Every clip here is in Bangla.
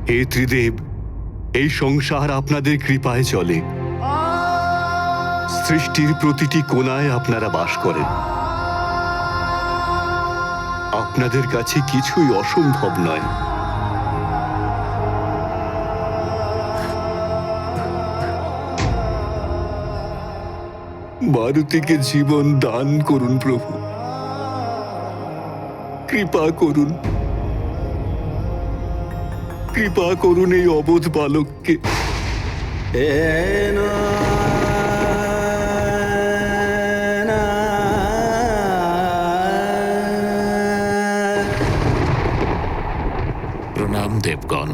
হে ত্রিদেব, এই সংসার আপনাদের কৃপায় চলে। সৃষ্টির প্রতিটি কোণায় আপনারা বাস করেন। আপনাদের কাছে কিছুই অসম্ভব নয়। মারুতিকে জীবন দান করুন প্রভু, কৃপা করুন, কৃপা করুন এই অবোধ বালককে। প্রণাম দেবগণ।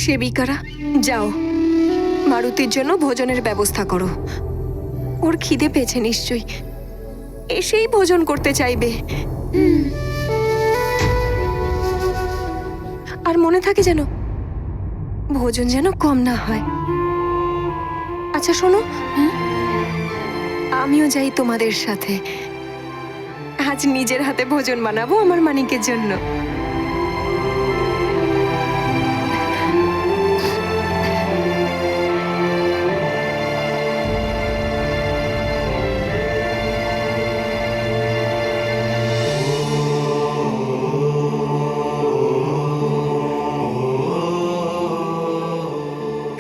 সেবিকারা, যাও, মারুতির জন্য ভোজনের ব্যবস্থা করো। ওর খিদে পেয়েছে নিশ্চয়ই, এসেই ভোজন করতে চাইবে। আর মনে থাকে যেন ভোজন যেন কম না হয়। আচ্ছা শোনো, আমিও যাই তোমাদের সাথে। আজ নিজের হাতে ভোজন বানাবো আমার মানিকের জন্য।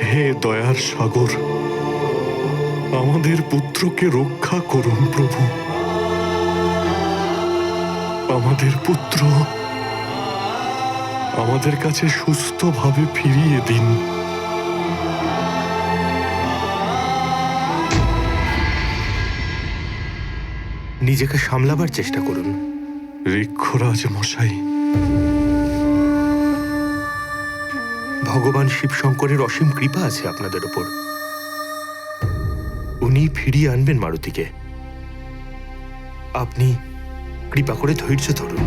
হে দয়ার সাগর, আমাদের পুত্রকে রক্ষা করুন প্রভু। আমাদের পুত্র আমাদের কাছে সুস্থভাবে ফিরিয়ে দিন। নিজেকে সামলাবার চেষ্টা করুন। ঋক্ষরাজ মশাই, ভগবান শিব শঙ্করের অসীম কৃপা আছে আপনাদের উপর। উনি ফিরিয়ে আনবেন মারুতিকে। আপনি কৃপা করে ধৈর্য ধরুন।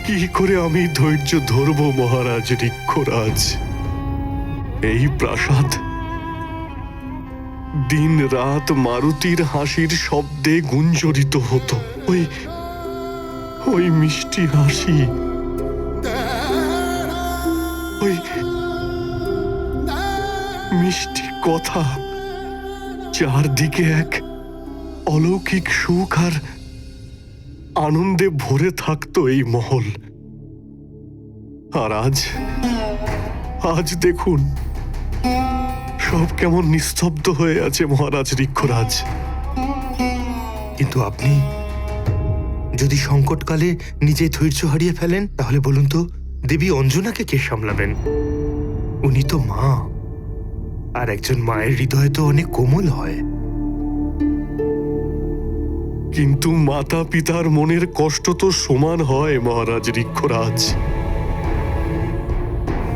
কি করে আমি ধৈর্য ধরব মহারাজ ঋক্ষরাজ? এই প্রাসাদ দিন রাত মারুতির হাসির শব্দে গুঞ্জরিত হতো। ওই মিষ্টি হাসি, ওই মিষ্টি কথা, চারদিকে এক অলৌকিক সুখ আর আনন্দে ভরে থাকতো এই মহল। আর আজ দেখুন, সব কেমন নিস্তব্ধ হয়ে আছে মহারাজ ঋক্ষরাজ। কিন্তু আপনি যদি সংকটকালে নিজে ধৈর্য হারিয়ে ফেলেন, তাহলে বলুন তো দেবী অঞ্জনাকে কে সামলাবেন? উনি তো মা, আর একজন মায়ের হৃদয় তো অনেক কোমল হয়। কিন্তু মাতা পিতার মনের কষ্ট তো সমান হয় মহারাজ ঋক্ষরাজ।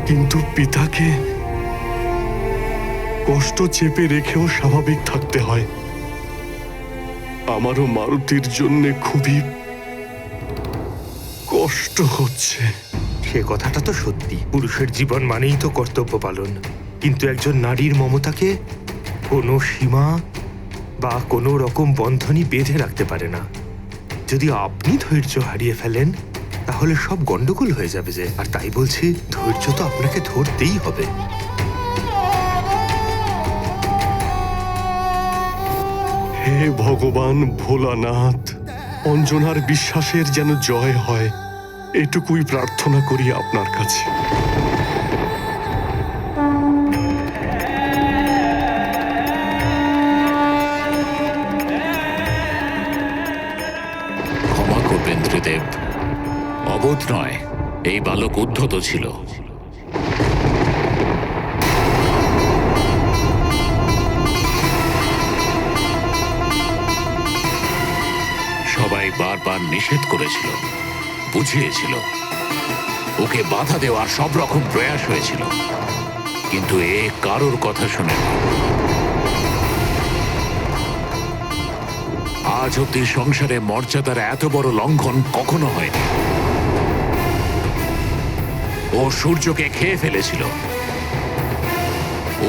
কিন্তু পিতাকে কষ্ট চেপে রেখেও স্বাভাবিক থাকতে হয়। আমারও মারুতির জন্য খুবই কষ্ট হচ্ছে। সে কথাটা তো সত্যি। পুরুষের জীবন মানেই তো কর্তব্য পালন, কিন্তু একজন নারীর মমতাকে কোনো সীমা বা কোনো রকম বন্ধনই বেঁধে রাখতে পারে না। যদি আপনি ধৈর্য হারিয়ে ফেলেন, তাহলে সব গন্ডগোল হয়ে যাবে যে। আর তাই বলছি, ধৈর্য তো আপনাকে ধরতেই হবে। হে ভগবান ভোলানাথ, অঞ্জনার বিশ্বাসের যেন জয় হয়, এটুকুই প্রার্থনা করি আপনার কাছে। ক্ষমা করবেন ত্রিদেব, অবোধ নয়, এই বালক উদ্ধত ছিল। বারবার নিষেধ করেছিল, বুঝিয়েছিল, ওকে বাধা দেওয়ার সব রকম প্রয়াস হয়েছিল, কিন্তু এ কারোর কথা শোনেনি। আজ অব্দি সংসারে মর্যাদার এত বড় লঙ্ঘন কখনো হয়নি। ও সূর্যকে খেয়ে ফেলেছিল।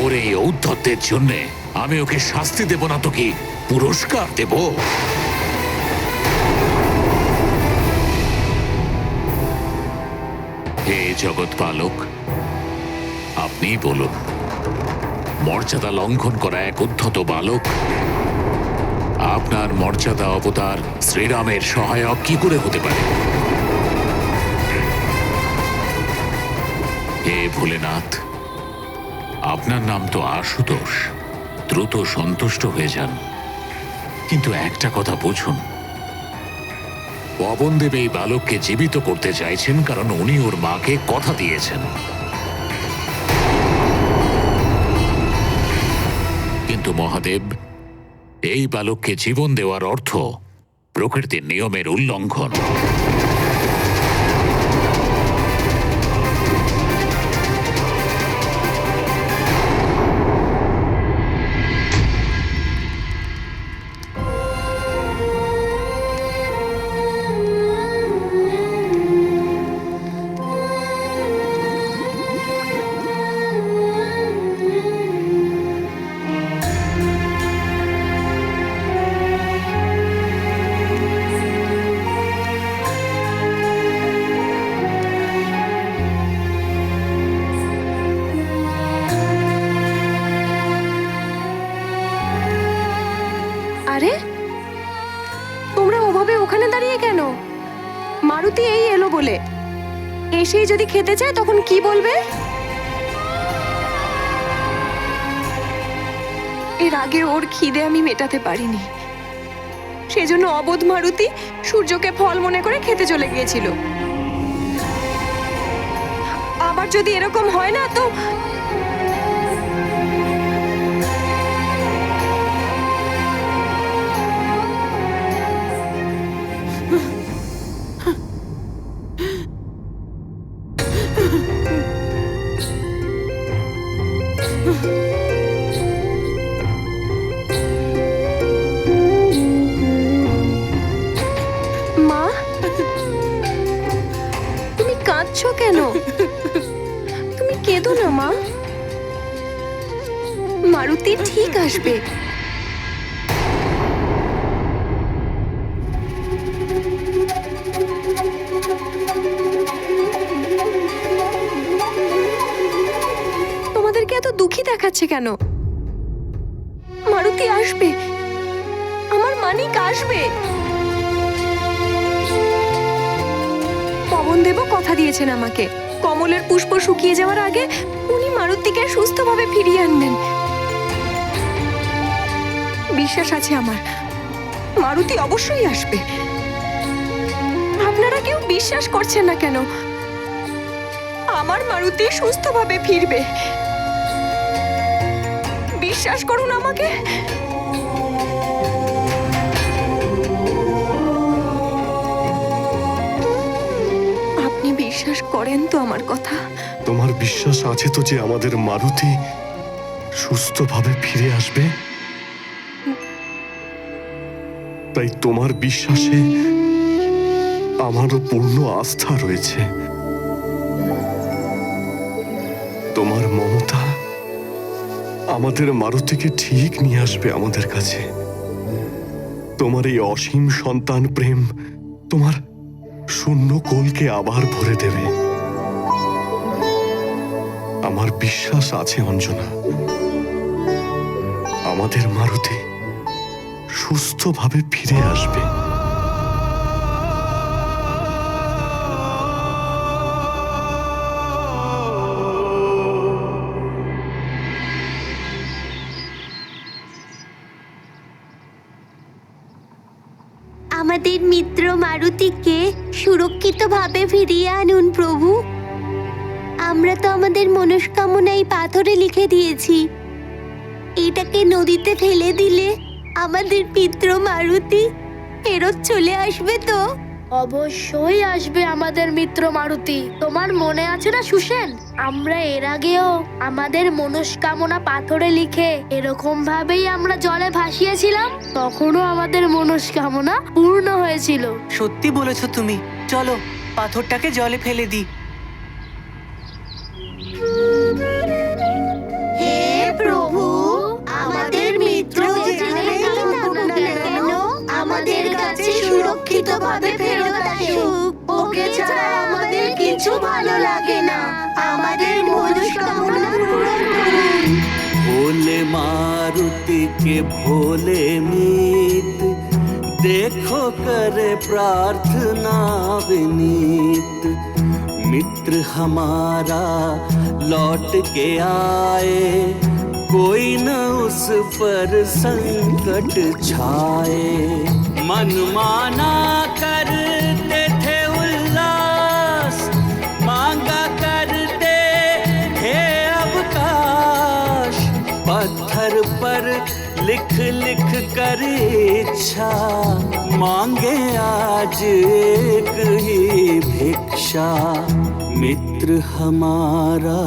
ওর এই ঔদ্ধত্যের জন্যে আমি ওকে শাস্তি দেব না তো কি পুরস্কার দেব? হে জগৎ পালক, আপনি বলুন, মর্যাদা লঙ্ঘন করা এক উদ্ধত বালক আপনার মর্যাদা অবতার শ্রীরামের সহায়ক কি করে হতে পারে? হে ভোলেনাথ, আপনার নাম তো আশুতোষ, দ্রুত সন্তুষ্ট হয়ে যান। কিন্তু একটা কথা বুঝুন, পবনদেব এই বালককে জীবিত করতে চাইছেন কারণ উনি ওর মাকে কথা দিয়েছেন। কিন্তু মহাদেব, এই বালককে জীবন দেওয়ার অর্থ প্রকৃতির নিয়মের উল্লঙ্ঘন। আরে তোমরা ওভাবে ওখানে দাঁড়িয়ে কেন? মারুতি এই এলো বলে, এসেই যদি খেতে চায় তখন কি বলবে? এর আগে ওর খিদে আমি মেটাতে পারিনি, সেজন্য অবোধ মারুতি সূর্যকে ফল মনে করে খেতে চলে গিয়েছিল। আবার যদি এরকম হয় না তো মা, তুমি কাঁদছো কেন? তুমি কেঁদো না মা, মারুতি ঠিক আসবে। তোমাদেরকে এত দুঃখী দেখাচ্ছে কেন? মারুতি আসবে, আমার মানিক আসবে। পবনদেবও কথা দিয়েছেন আমাকে, কমলের পুষ্প শুকিয়ে যাওয়ার আগে উনি মারুতিকে সুস্থভাবে ফিরিয়ে আনবেন। বিশ্বাস আছে আমার, মারুতি অবশ্যই আসবে। আপনারা কেউ বিশ্বাস করছেন না কেন? আমার মারুতি সুস্থভাবে ফিরবে, বিশ্বাস করুন আমাকে। আপনি বিশ্বাস করেন তো আমার কথা? তোমার বিশ্বাস আছে তো যে আমাদের মারুতি সুস্থভাবে ফিরে আসবে? তাই তোমার বিশ্বাসে আমারও পূর্ণ আস্থা রয়েছে। তোমার মমতা আমাদের মারুতিকে ঠিক নিয়ে আসবে আমাদের কাছে। তোমার এই অসীম সন্তান প্রেম তোমার শূন্য কোলকে আবার ভরে দেবে। আমার বিশ্বাস আছে অঞ্জনা, আমাদের মারুতি সুস্থভাবে ফিরে আসবে। আমাদের মিত্র মারুতিকে সুরক্ষিতভাবে ফিরিয়ে আনুন প্রভু। আমরা তো আমাদের মনস্কামনাই পাথরে লিখে দিয়েছি। এটাকে নদীতে ফেলে দিলে আমাদের মিত্র মারুতি ফেরত চলে আসবে তো? অবশ্যই আসবে আমাদের মিত্র মারুতি। তোমার মনে আছে না সুসেন, আমরা এর আগেও আমাদের মনস্কামনা পাথরে লিখে এরকম ভাবেই আমরা জলে ভাসিয়েছিলাম, তখনও আমাদের মনস্কামনা পূর্ণ হয়েছিল। সত্যি বলেছো তুমি। চলো পাথরটাকে জলে ফেলে দিই। হে প্রভু, আমাদের মিত্র যেখানে থাকুক না কেন আমাদের কাছে সুরক্ষিতভাবে ফেরত আসুক। ওকে ছাড়া আমাদের কিছু ভালো লাগে না। আমাদের মনস্কামনা পূরণ করুন। भोले मारुति के भोले मीत, देखो करे प्रार्थना विनीत। मित्र हमारा लौट के आए, कोई न उस पर संकट छाए। मन माना करते थे उल्लास, मांगा करते थे अवकाश। पत्थर पर लिख लिख कर इच्छा, मांगे आज एक ही भिक्षा। मित्र हमारा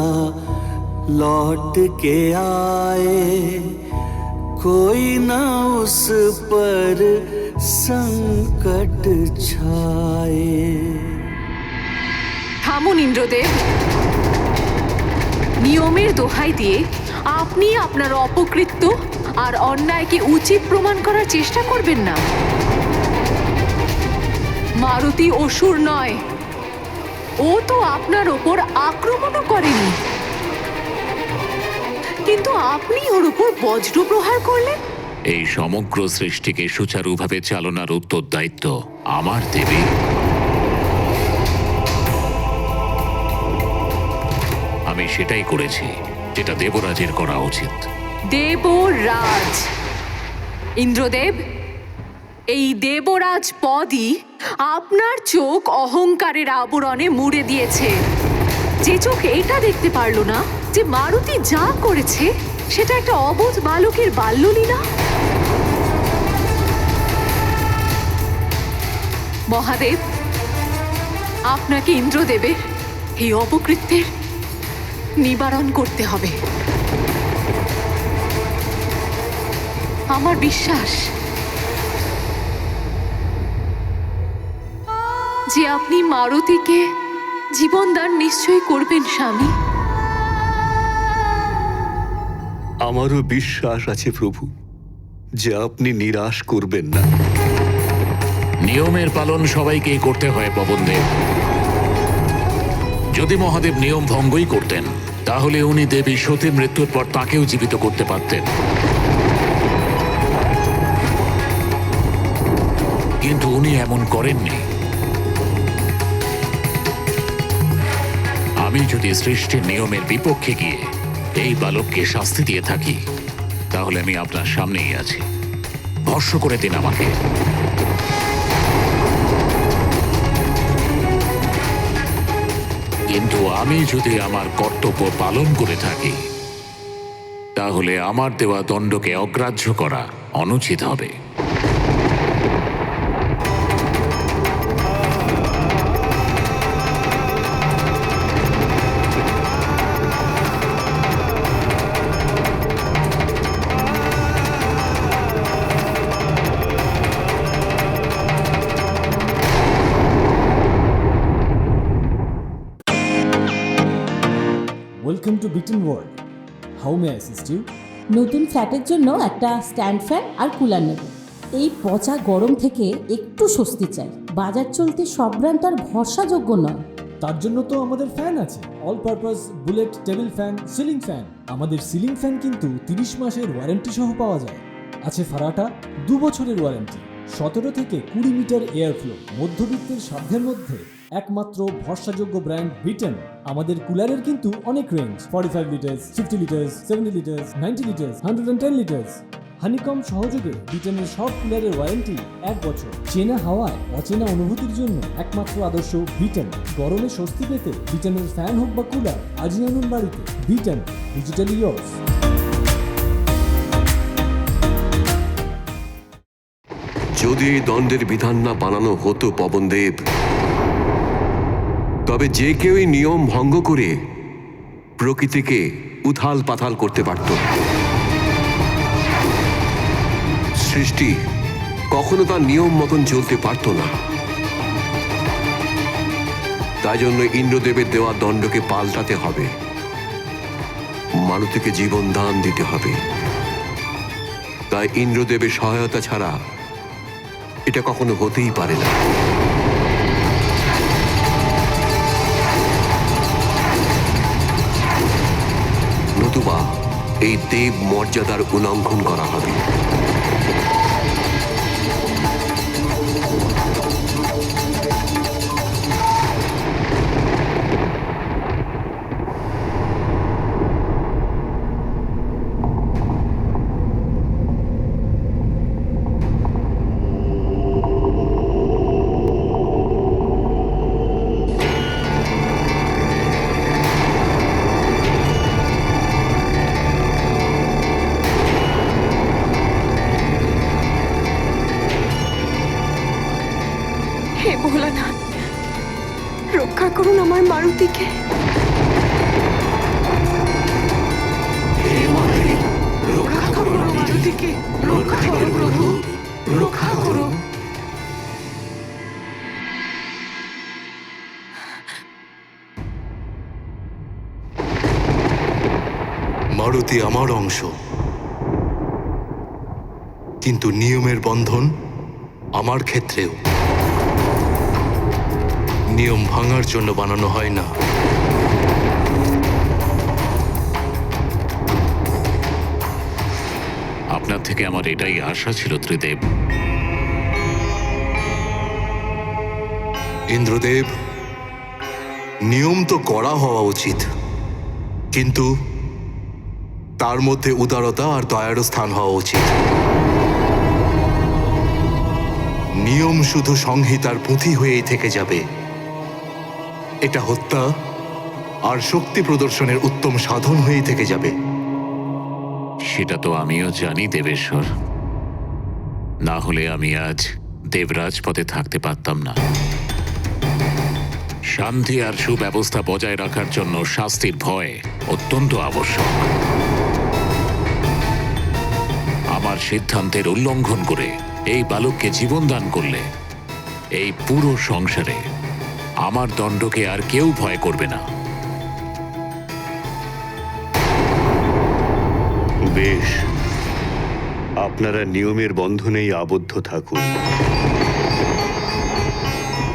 लौट के आए, कोई न उस पर संकट छाए। থামুন ইন্দ্রদেব। নিয়মের দোহাই দিয়ে আপনি আপনার অপকৃত্য আর অন্যায়কে উচিত প্রমাণ করার চেষ্টা করবেন না। মারুতি অসুর নয়, ও তো আপনার ওপর আক্রমণও করেনি, কিন্তু আপনি ওর উপর বজ্র প্রহার করলেন। এই সমগ্র সৃষ্টিকে সুচারুভাবে চালনার উত্তরদায়িত্ব আমার দেবী। আমি সেটাই করেছি যেটা দেবরাজের করা উচিত। দেবরাজ? ইন্দ্রদেব, এই দেবরাজ পদই আপনার চোখ অহংকারের আবরণে মুড়ে দিয়েছে। যে চোখ এটা দেখতে পারল না যে মারুতি যা করেছে সেটা একটা অবোধ বালকের বাল্যলীলা। মহাদেব, আপনাকে ইন্দ্রদেবের এই অপকৃত্যের নিবারণ করতে হবে। আমার বিশ্বাস যে আপনি মারুতিকে জীবনদান নিশ্চয়ই করবেন স্বামী। আমারও বিশ্বাস আছে প্রভু যে আপনি নিরাশ করবেন না। নিয়মের পালন সবাইকেই করতে হয় পবনদেব। যদি মহাদেব নিয়ম ভঙ্গই করতেন তাহলে উনি দেবী সতী মৃত্যুর পর তাকেও জীবিত করতে পারতেন, কিন্তু উনি এমন করেননি। আমি যদি সৃষ্টির নিয়মের বিপক্ষে গিয়ে এই বালককে শাস্তি দিয়ে থাকি তাহলে আমি আপনার সামনেই আছি। ভস্ম করে দিন আমাকে। কিন্তু আমি যদি আমার কর্তব্য পালন করে থাকি তাহলে আমার দেওয়া দণ্ডকে অগ্রাহ্য করা অনুচিত হবে। Welcome to Beaten World. How may I assist you? নতুন ফ্ল্যাটের জন্য একটা স্ট্যান্ড ফ্যান আর কুলার নেব। এই পচা গরম থেকে একটু স্বস্তি চাই। বাজার চলতে সব ব্র্যান্ড আর ভরসাযোগ্য নয়। তার জন্য তো আমাদের ফ্যান আছে, all purpose bullet table fan, ceiling fan. আমাদের সিলিং ফ্যান কিন্তু 30 মাসের ওয়ারেন্টি সহ পাওয়া যায়। আছে ফারাটা 2 বছরের ওয়ারেন্টি, 17 থেকে 20 মিটার এয়ার ফ্লো। মধ্যবিত্তের সাধ্যের মধ্যে একমাত্র ভরসাযোগ্য ব্র্যান্ড বিটেন। আমাদের কুলারের কিন্তু অনেক range, 45 litres, 50 litres, 70 litres, 90 litres, 110 litres. Honeycomb সহযোগে বিটেনের সব কুলারের ওয়ারেন্টি 1 বছর। চেনা হাওয়ায় অচেনা অনুভূতির জন্য একমাত্র আদর্শ বিটেন। গরমে স্বস্তি পেতে বিটেনের ফ্যান হোক বা কুলার, আজই আনুন বাড়িতে। Beaten, digitally yours. যদি এই দণ্ডের বিধান না বানানো হতো পবনদেব, তবে যে কেউ এই নিয়ম ভঙ্গ করে প্রকৃতিকে উথাল পাথাল করতে পারত। সৃষ্টি কখনো তার নিয়ম মতন চলতে পারত না। তাই জন্য ইন্দ্রদেবের দেওয়া দণ্ডকে পাল্টাতে হবে, মারুতিকে জীবন দান দিতে হবে। তাই ইন্দ্রদেবের সহায়তা ছাড়া এটা কখনো হতেই পারে না। নতুবা এই দেব মর্যাদার উল্লঙ্ঘন করা হবে। হে ভোলানাথ, রক্ষা করুন আমার মারুতিকে। রক্ষা করুন আমার মারুতিকে, রক্ষা করুন প্রভু, রক্ষা করুন। মারুতি আমার অংশ, কিন্তু নিয়মের বন্ধন আমার ক্ষেত্রেও। নিয়ম ভাঙার জন্য বানানো হয় না। আপনার থেকে আমার এটাই আশা ছিল ত্রিদেব। ইন্দ্রদেব, নিয়ম তো কড়া হওয়া উচিত, কিন্তু তার মধ্যে উদারতা আর দয়ারও স্থান হওয়া উচিত। নিয়ম শুধু সংহিতার পুঁথি হয়েই থেকে যাবে। এটা হত্যা আর শক্তি প্রদর্শনের উত্তম সাধন হয়েই থেকে যাবে। সেটা তো আমিও জানি দেবেশ্বর, না হলে আমি আজ দেবরাজ পদে থাকতে পারতাম না। শান্তি আর সুব্যবস্থা বজায় রাখার জন্য শাস্তির ভয় অত্যন্ত আবশ্যক। আমার সিদ্ধান্তের উল্লঙ্ঘন করে এই বালককে জীবন দান করলে এই পুরো সংসারে আমার দণ্ডকে আর কেউ ভয় করবে না। বেশ, আপনারা নিয়মের বন্ধনেই আবদ্ধ থাকুন,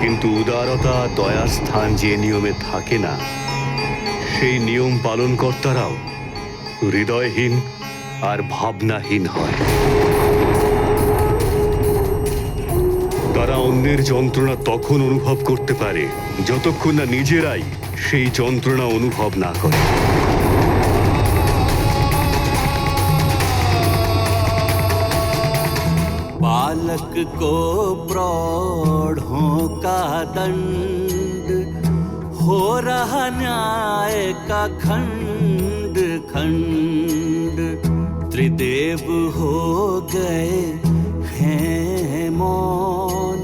কিন্তু উদারতা দয়ার স্থান যে নিয়মে থাকে না, সেই নিয়ম পালনকর্তারাও হৃদয়হীন আর ভাবনাহীন হয়। তারা অন্যের যন্ত্রণা তখন অনুভব করতে পারে যতক্ষণ না নিজেরাই সেই যন্ত্রণা অনুভব না করে। बालक को प्रौढ़ों का दंड, हो रहा न्याय का खंड खंड। त्रिदेव हो गए हैं मौन,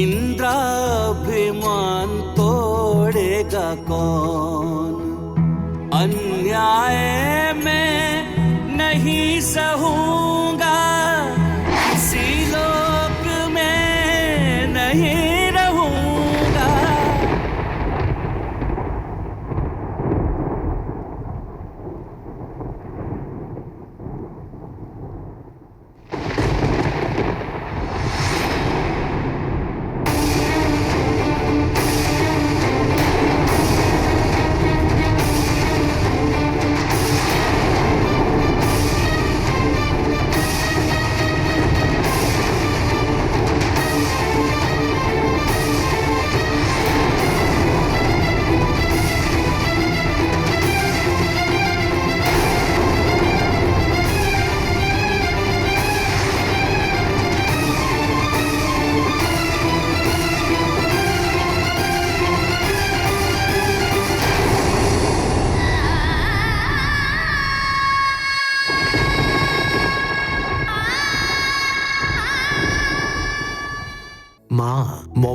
इंद्राभिमान तोड़ेगा कौन। अन्याय में नहीं सहूंगा, किसी लोक में नहीं रहूंगा।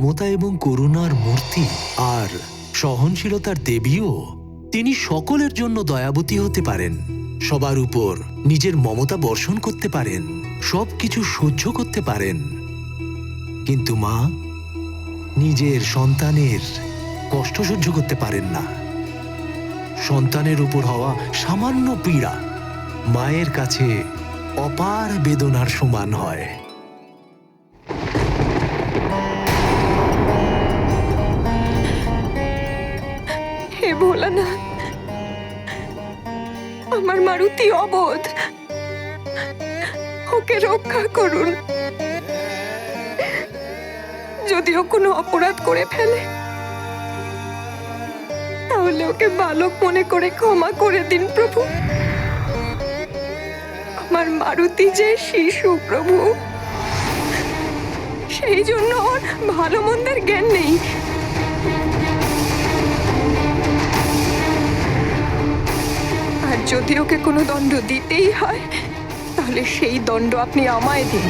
মমতা এবং করুণার মূর্তি আর সহনশীলতার দেবীও। তিনি সকলের জন্য দয়াবতী হতে পারেন, সবার উপর নিজের মমতা বর্ষণ করতে পারেন, সবকিছু সহ্য করতে পারেন। কিন্তু মা নিজের সন্তানের কষ্ট সহ্য করতে পারেন না। সন্তানের উপর হওয়া সামান্য পীড়া মায়ের কাছে অপার বেদনার সমান হয়। হে ভোলানাথ, আমার মারুতি অবোধ, ওকে রক্ষা করুন। যদিও কোনো অপরাধ করে ফেলে তাহলে ওকে বালক মনে করে ক্ষমা করে দিন প্রভু। আমার মারুতি যে শিশু প্রভু, সেই জন্য ওর ভালো মন্দের জ্ঞান নেই। আর যদি ওকে কোনো দণ্ড দিতেই হয় তাহলে সেই দণ্ড আপনি আমায় দিন।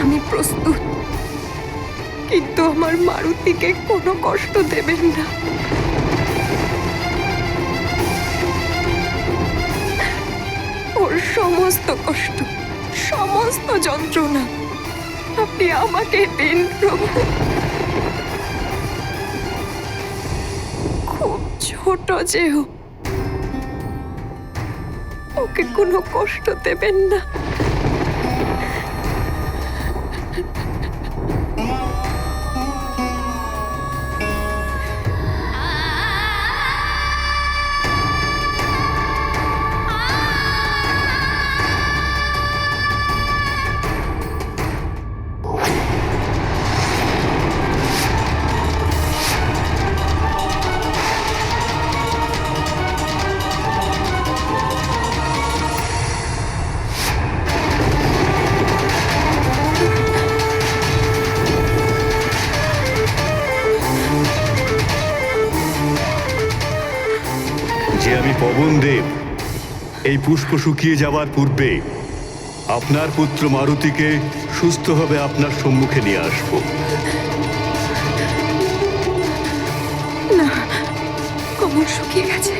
আমি প্রস্তুত, কিন্তু আমার মারুতিকে কোনো কষ্ট দেবেন না। ওর সমস্ত কষ্ট, সমস্ত যন্ত্রণা আপনি আমাকে দিন প্রভু। খুব ছোট যে হোক, ওকে কোনো কষ্ট দেবেন না। যে আমি পবনদেব, এই পুষ্প শুকিয়ে যাওয়ার পূর্বে আপনার পুত্র মারুতিকে সুস্থভাবে আপনার সম্মুখে নিয়ে আসব। না, কমল শুকিয়ে গেছে।